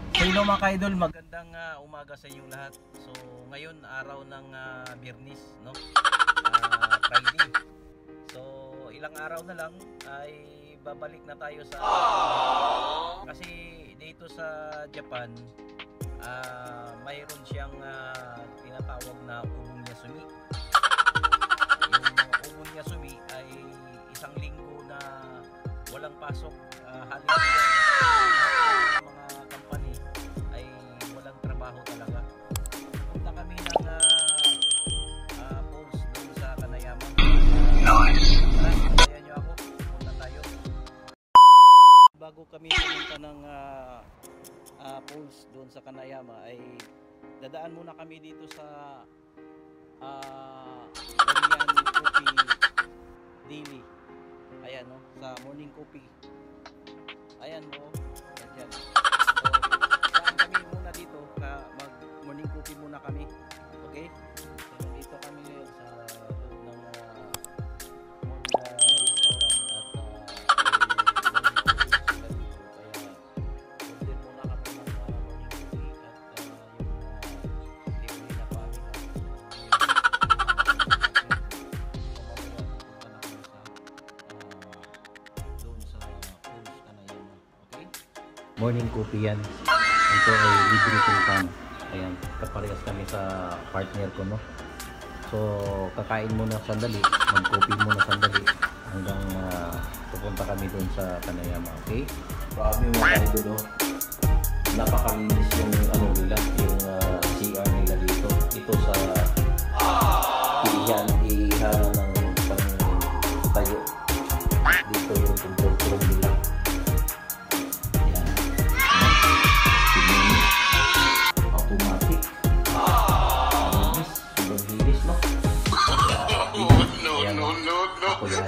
So hello mga ka-idol, magandang umaga sa inyong lahat. So ngayon araw ng Biyernes, no? Friday. So ilang araw na lang ay babalik na tayo sa kasi dito sa Japan mayroon siyang tinatawag na Ubon Yasumi. Yung Ubon Yasumi ay isang linggo na walang pasok, holiday mga company ay walang trabaho talaga. Punta kami ng polls doon sa Kanayama. Nice. Kaya nyo ako, punta tayo. Bago kami pumunta ng polls doon sa Kanayama ay dadaan muna kami dito sa Korean Coffee Daily. Ayan, no, sa morning coffee. Ayan mo, ayan. So, saan kami muna dito, mag morning coffee muna kami. Okay? So, dito kami ngayon sa loob ng restaurant at order muna kami ng morning coffee at yung libre na paming morning coffee yan. Ito ay libre sultan. Ayan, kaparehas kami sa partner ko, no? So, kakain muna sandali, mag-coffee muna sandali hanggang pupunta kami doon sa Kanayama, okay? Grabe mga idol, no? Napakalinis yung ano nila, yung CR nila dito. Ito sa ihanan ng tayo. Dito yung control nila. Automatic. Sobrang bilis, no? No. Ako yan.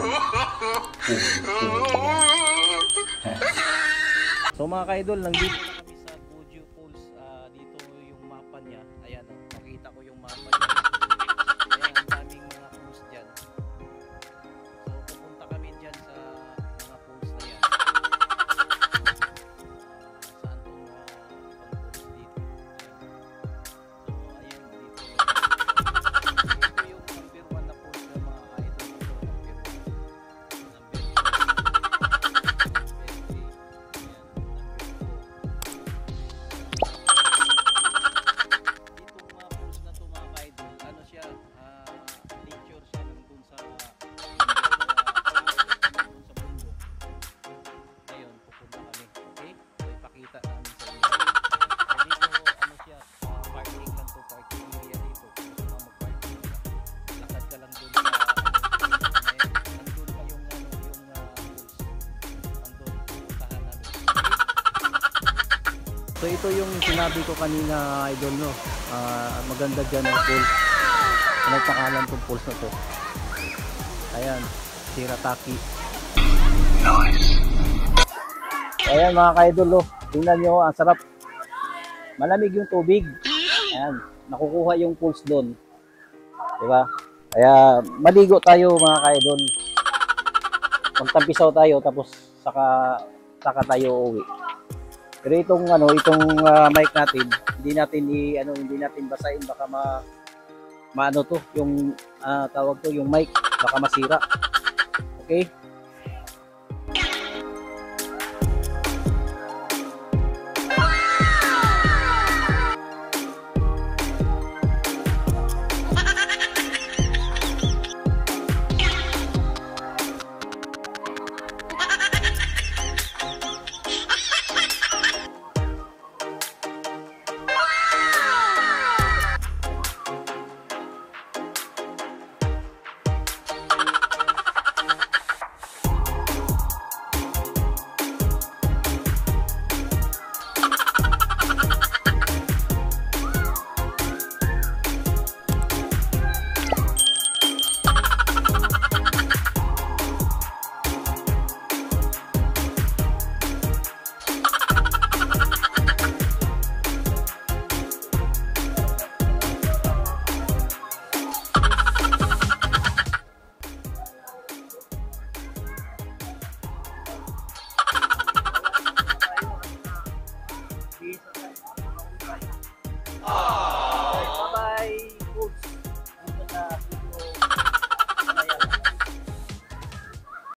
So mga ka-idol, nandito na kami sa Buju Falls. Dito yung mapa niya. Ayan, makita ko yung mapa niya. Ayan, ang daming mga falls dyan. So pupunta kami dyan sa mga falls na yan. Saan tong falls dito. So ayan, dito yung number 1 na falls na mga ka-idol. Ito, number 1. Number 2. So ito yung sinabi ko kanina, idol, no? Maganda dyan ang pools. Nagpakalan tong pools na to. Ayan, Shirataki. Nice. Ayan mga ka-idol, oh. Tingnan nyo, ang sarap. Malamig yung tubig. Ayan, nakukuha yung pools doon. Diba? Kaya maligo tayo mga ka-idol. Magtampisaw tayo tapos saka tayo uwi. Pero itong mic natin, hindi natin basahin, baka maano to, yung tawag to, yung mic baka masira. Okay? Peace.